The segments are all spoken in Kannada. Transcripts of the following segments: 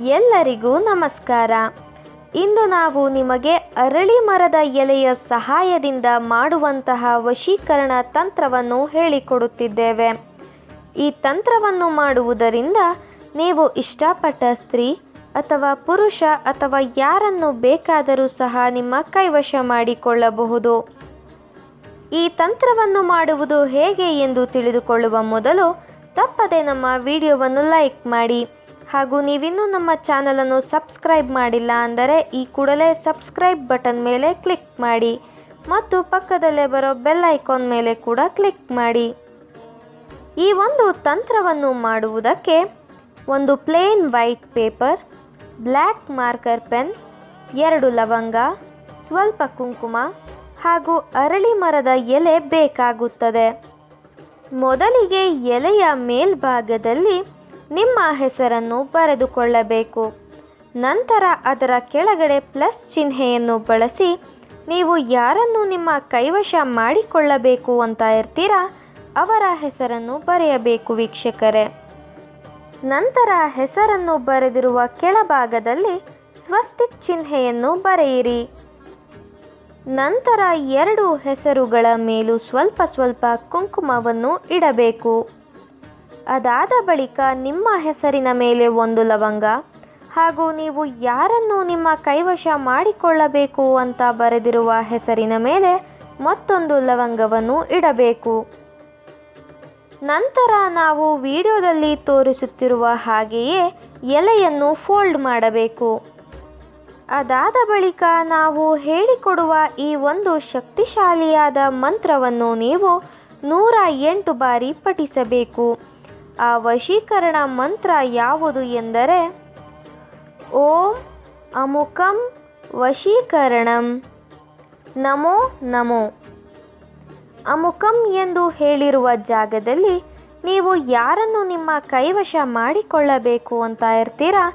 ಎಲ್ಲರಿಗೂ ನಮಸ್ಕಾರ. ಇಂದು ನಾವು ನಿಮಗೆ ಅರಳಿ ಮರದ ಎಲೆಯ ಸಹಾಯದಿಂದ ಮಾಡುವಂತಹ ವಶೀಕರಣ ತಂತ್ರವನ್ನು ಹೇಳಿಕೊಡುತ್ತಿದ್ದೇವೆ. ಈ ತಂತ್ರವನ್ನು ಮಾಡುವುದರಿಂದ ನೀವು ಇಷ್ಟಪಟ್ಟ ಸ್ತ್ರೀ ಅಥವಾ ಪುರುಷ ಅಥವಾ ಯಾರನ್ನು ಬೇಕಾದರೂ ಸಹ ನಿಮ್ಮ ಕೈವಶ ಮಾಡಿಕೊಳ್ಳಬಹುದು. ಈ ತಂತ್ರವನ್ನು ಮಾಡುವುದು ಹೇಗೆ ಎಂದು ತಿಳಿದುಕೊಳ್ಳುವ ಮೊದಲು ತಪ್ಪದೆ ನಮ್ಮ ವಿಡಿಯೋವನ್ನು ಲೈಕ್ ಮಾಡಿ. ಹಾಗೂ ನೀವಿನ್ನೂ ನಮ್ಮ ಚಾನಲನ್ನು ಸಬ್ಸ್ಕ್ರೈಬ್ ಮಾಡಿಲ್ಲ ಅಂದರೆ ಈ ಕೂಡಲೇ ಸಬ್ಸ್ಕ್ರೈಬ್ ಬಟನ್ ಮೇಲೆ ಕ್ಲಿಕ್ ಮಾಡಿ ಮತ್ತು ಪಕ್ಕದಲ್ಲೇ ಬರೋ ಬೆಲ್ ಐಕಾನ್ ಮೇಲೆ ಕೂಡ ಕ್ಲಿಕ್ ಮಾಡಿ. ಈ ಒಂದು ತಂತ್ರವನ್ನು ಮಾಡುವುದಕ್ಕೆ ಒಂದು plane white paper, black marker pen, 2 ಲವಂಗ, ಸ್ವಲ್ಪ ಕುಂಕುಮ ಹಾಗೂ ಅರಳಿ ಮರದ ಎಲೆ ಬೇಕಾಗುತ್ತದೆ. ಮೊದಲಿಗೆ ಎಲೆಯ ಮೇಲ್ಭಾಗದಲ್ಲಿ ನಿಮ್ಮ ಹೆಸರನ್ನು ಬರೆದುಕೊಳ್ಳಬೇಕು. ನಂತರ ಅದರ ಕೆಳಗಡೆ ಪ್ಲಸ್ ಚಿಹ್ನೆಯನ್ನು ಬಳಸಿ ನೀವು ಯಾರನ್ನು ನಿಮ್ಮ ಕೈವಶ ಮಾಡಿಕೊಳ್ಳಬೇಕು ಅಂತ ಇರ್ತೀರಾ ಅವರ ಹೆಸರನ್ನು ಬರೆಯಬೇಕು ವೀಕ್ಷಕರೇ. ನಂತರ ಹೆಸರನ್ನು ಬರೆದಿರುವ ಕೆಳಭಾಗದಲ್ಲಿ ಸ್ವಸ್ತಿಕ್ ಚಿಹ್ನೆಯನ್ನು ಬರೆಯಿರಿ. ನಂತರ 2 ಹೆಸರುಗಳ ಮೇಲೂ ಸ್ವಲ್ಪ ಸ್ವಲ್ಪ ಕುಂಕುಮವನ್ನು ಇಡಬೇಕು. ಅದಾದ ಬಳಿಕ ನಿಮ್ಮ ಹೆಸರಿನ ಮೇಲೆ 1 ಲವಂಗ ಹಾಗೂ ನೀವು ಯಾರನ್ನು ನಿಮ್ಮ ಕೈವಶ ಮಾಡಿಕೊಳ್ಳಬೇಕು ಅಂತ ಬರೆದಿರುವ ಹೆಸರಿನ ಮೇಲೆ ಮತ್ತೊಂದು ಲವಂಗವನ್ನು ಇಡಬೇಕು. ನಂತರ ನಾವು ವಿಡಿಯೋದಲ್ಲಿ ತೋರಿಸುತ್ತಿರುವ ಹಾಗೆಯೇ ಎಲೆಯನ್ನು ಫೋಲ್ಡ್ ಮಾಡಬೇಕು. ಅದಾದ ಬಳಿಕ ನಾವು ಹೇಳಿಕೊಡುವ ಈ ಒಂದು ಶಕ್ತಿಶಾಲಿಯಾದ ಮಂತ್ರವನ್ನು ನೀವು 108 ಬಾರಿ ಪಠಿಸಬೇಕು. ಆ ವಶೀಕರಣ ಮಂತ್ರ ಯಾವುದು ಎಂದರೆ ಓಂ ಅಮುಕಂ ವಶೀಕರಣಂ ನಮೋ ನಮೋ. ಅಮುಕಂ ಎಂದು ಹೇಳಿರುವ ಜಾಗದಲ್ಲಿ ನೀವು ಯಾರನ್ನು ನಿಮ್ಮ ಕೈವಶ ಮಾಡಿಕೊಳ್ಳಬೇಕು ಅಂತ ಇರ್ತೀರಾ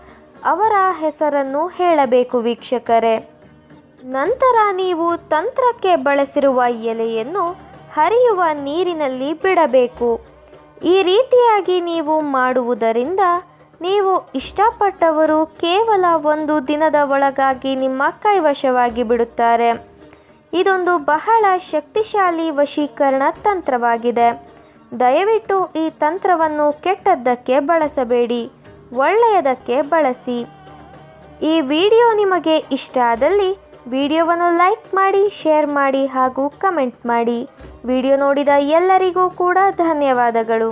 ಅವರ ಹೆಸರನ್ನು ಹೇಳಬೇಕು ವೀಕ್ಷಕರೇ. ನಂತರ ನೀವು ತಂತ್ರಕ್ಕೆ ಬಳಸಿರುವ ಎಲೆಯನ್ನು ಹರಿಯುವ ನೀರಿನಲ್ಲಿ ಬಿಡಬೇಕು. ಈ ರೀತಿಯಾಗಿ ನೀವು ಮಾಡುವುದರಿಂದ ನೀವು ಇಷ್ಟಪಟ್ಟವರು ಕೇವಲ 1 ದಿನದ ಒಳಗಾಗಿ ನಿಮ್ಮ ಕೈವಶವಾಗಿ ಬಿಡುತ್ತಾರೆ. ಇದೊಂದು ಬಹಳ ಶಕ್ತಿಶಾಲಿ ವಶೀಕರಣ ತಂತ್ರವಾಗಿದೆ. ದಯವಿಟ್ಟು ಈ ತಂತ್ರವನ್ನು ಕೆಟ್ಟದ್ದಕ್ಕೆ ಬಳಸಬೇಡಿ, ಒಳ್ಳೆಯದಕ್ಕೆ ಬಳಸಿ. ಈ ವಿಡಿಯೋ ನಿಮಗೆ ಇಷ್ಟ ಆದಲ್ಲಿ ವಿಡಿಯೋವನ್ನು ಲೈಕ್ ಮಾಡಿ, ಶೇರ್ ಮಾಡಿ ಹಾಗೂ ಕಮೆಂಟ್ ಮಾಡಿ. ವಿಡಿಯೋ ನೋಡಿದ ಎಲ್ಲರಿಗೂ ಕೂಡ ಧನ್ಯವಾದಗಳು.